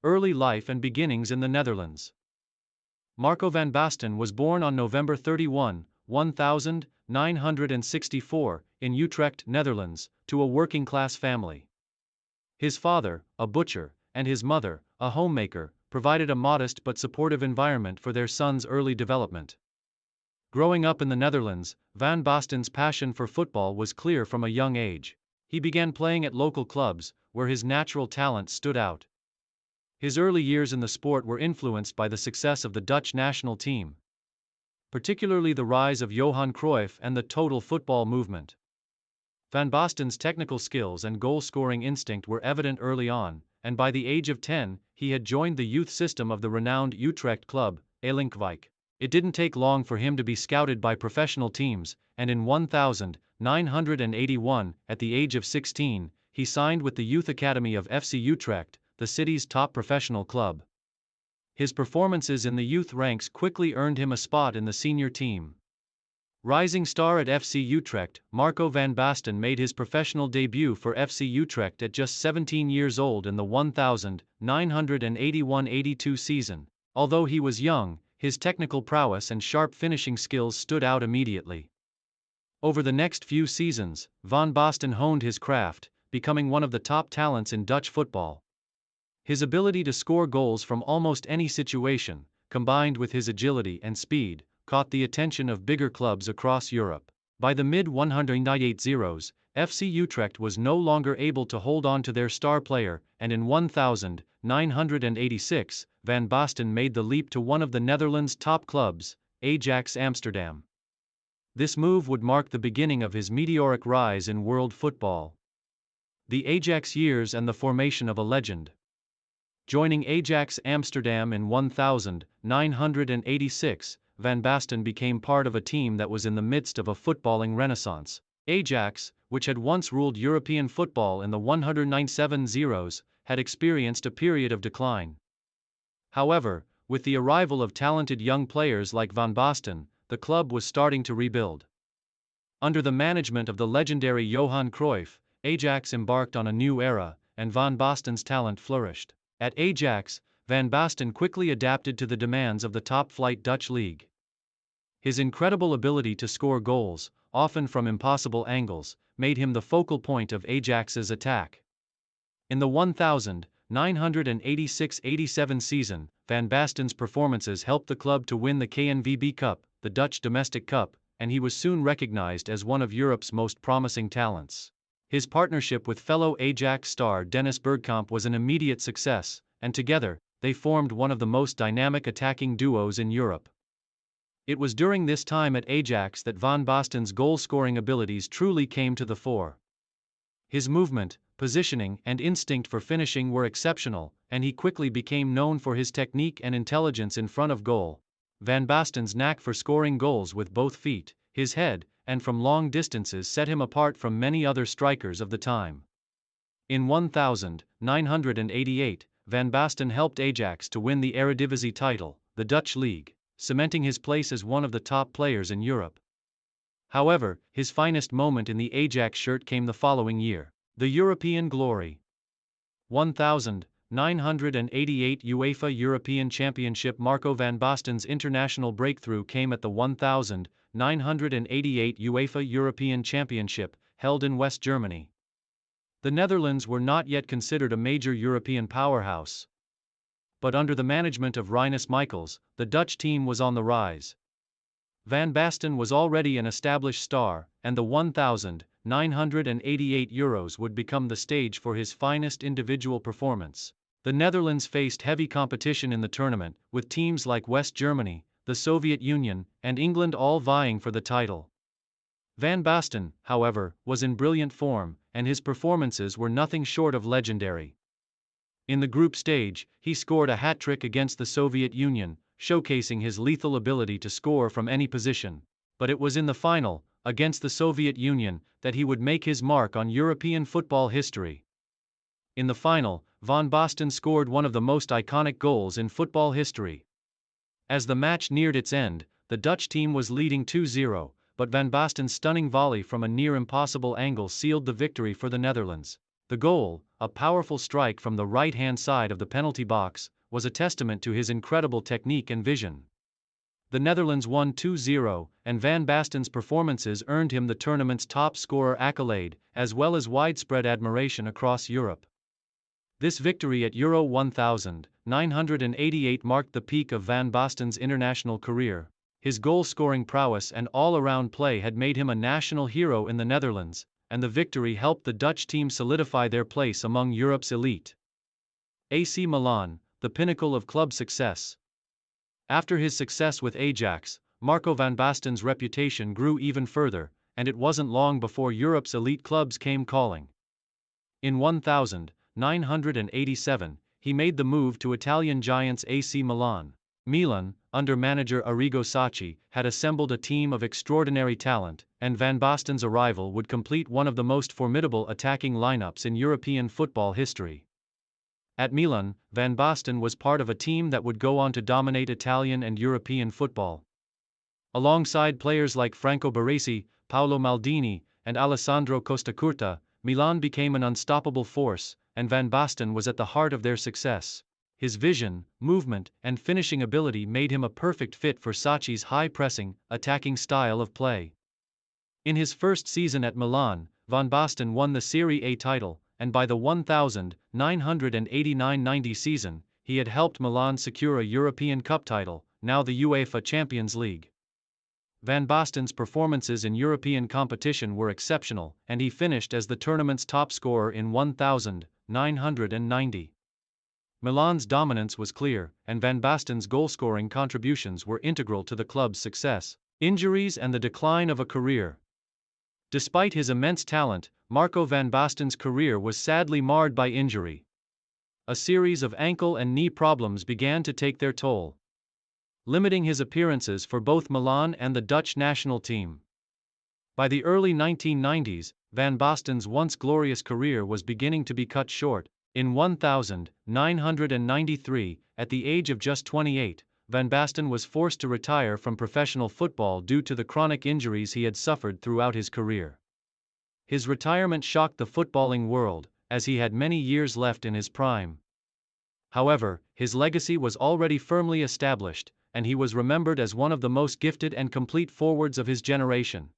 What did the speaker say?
Early life and beginnings in the Netherlands. Marco van Basten was born on November 31, 1964, in Utrecht, Netherlands, to a working-class family. His father, a butcher, and his mother, a homemaker, provided a modest but supportive environment for their son's early development. Growing up in the Netherlands, Van Basten's passion for football was clear from a young age. He began playing at local clubs, where his natural talent stood out. His early years in the sport were influenced by the success of the Dutch national team, particularly the rise of Johan Cruyff and the total football movement. Van Basten's technical skills and goal-scoring instinct were evident early on, and by the age of 10, he had joined the youth system of the renowned Utrecht club, Elinkwijk. It didn't take long for him to be scouted by professional teams, and in 1981, at the age of 16, he signed with the youth academy of FC Utrecht, the city's top professional club. His performances in the youth ranks quickly earned him a spot in the senior team. Rising star at FC Utrecht, Marco van Basten made his professional debut for FC Utrecht at just 17 years old in the 1981-82 season. Although he was young, his technical prowess and sharp finishing skills stood out immediately. Over the next few seasons, Van Basten honed his craft, becoming one of the top talents in Dutch football. His ability to score goals from almost any situation, combined with his agility and speed, caught the attention of bigger clubs across Europe. By the mid-1980s, FC Utrecht was no longer able to hold on to their star player, and in 1986, Van Basten made the leap to one of the Netherlands' top clubs, Ajax Amsterdam. This move would mark the beginning of his meteoric rise in world football. The Ajax years and the formation of a legend. Joining Ajax Amsterdam in 1986, Van Basten became part of a team that was in the midst of a footballing renaissance. Ajax, which had once ruled European football in the 1997s, had experienced a period of decline. However, with the arrival of talented young players like Van Basten, the club was starting to rebuild. Under the management of the legendary Johan Cruyff, Ajax embarked on a new era, and Van Basten's talent flourished. At Ajax, Van Basten quickly adapted to the demands of the top-flight Dutch league. His incredible ability to score goals, often from impossible angles, made him the focal point of Ajax's attack. In the 1986-87 season, Van Basten's performances helped the club to win the KNVB Cup, the Dutch domestic cup, and he was soon recognized as one of Europe's most promising talents. His partnership with fellow Ajax star Dennis Bergkamp was an immediate success, and together, they formed one of the most dynamic attacking duos in Europe. It was during this time at Ajax that Van Basten's goal-scoring abilities truly came to the fore. His movement, positioning, and instinct for finishing were exceptional, and he quickly became known for his technique and intelligence in front of goal. Van Basten's knack for scoring goals with both feet, his head, and from long distances set him apart from many other strikers of the time. In 1988, Van Basten helped Ajax to win the Eredivisie title, the Dutch league, cementing his place as one of the top players in Europe. However, his finest moment in the Ajax shirt came the following year. The European glory. 1988 UEFA European Championship. Marco van Basten's international breakthrough came at the 1988 UEFA European Championship, held in West Germany. The Netherlands were not yet considered a major European powerhouse. But under the management of Rinus Michels, the Dutch team was on the rise. Van Basten was already an established star, and the 1988 Euros would become the stage for his finest individual performance. The Netherlands faced heavy competition in the tournament, with teams like West Germany, the Soviet Union, and England all vying for the title. Van Basten, however, was in brilliant form, and his performances were nothing short of legendary. In the group stage, he scored a hat-trick against the Soviet Union, showcasing his lethal ability to score from any position. But it was in the final, against the Soviet Union, that he would make his mark on European football history. In the final, Van Basten scored one of the most iconic goals in football history. As the match neared its end, the Dutch team was leading 2-0, but Van Basten's stunning volley from a near-impossible angle sealed the victory for the Netherlands. The goal, a powerful strike from the right-hand side of the penalty box, was a testament to his incredible technique and vision. The Netherlands won 2-0, and Van Basten's performances earned him the tournament's top scorer accolade, as well as widespread admiration across Europe. This victory at Euro 1988 marked the peak of Van Basten's international career. His goal-scoring prowess and all-around play had made him a national hero in the Netherlands, and the victory helped the Dutch team solidify their place among Europe's elite. AC Milan, the pinnacle of club success. After his success with Ajax, Marco van Basten's reputation grew even further, and it wasn't long before Europe's elite clubs came calling. In 1987, he made the move to Italian giants AC Milan. Milan, under manager Arrigo Sacchi, had assembled a team of extraordinary talent, and Van Basten's arrival would complete one of the most formidable attacking lineups in European football history. At Milan, Van Basten was part of a team that would go on to dominate Italian and European football. Alongside players like Franco Baresi, Paolo Maldini, and Alessandro Costacurta, Milan became an unstoppable force, and Van Basten was at the heart of their success. His vision, movement, and finishing ability made him a perfect fit for Sacchi's high-pressing, attacking style of play. In his first season at Milan, Van Basten won the Serie A title, and by the 1989-90 season, he had helped Milan secure a European Cup title, now the UEFA Champions League. Van Basten's performances in European competition were exceptional, and he finished as the tournament's top scorer in 1990. Milan's dominance was clear, and Van Basten's goal-scoring contributions were integral to the club's success. Injuries and the decline of a career. Despite his immense talent, Marco van Basten's career was sadly marred by injury. A series of ankle and knee problems began to take their toll, limiting his appearances for both Milan and the Dutch national team. By the early 1990s, Van Basten's once glorious career was beginning to be cut short. In 1993, at the age of just 28, Van Basten was forced to retire from professional football due to the chronic injuries he had suffered throughout his career. His retirement shocked the footballing world, as he had many years left in his prime. However, his legacy was already firmly established, and he was remembered as one of the most gifted and complete forwards of his generation.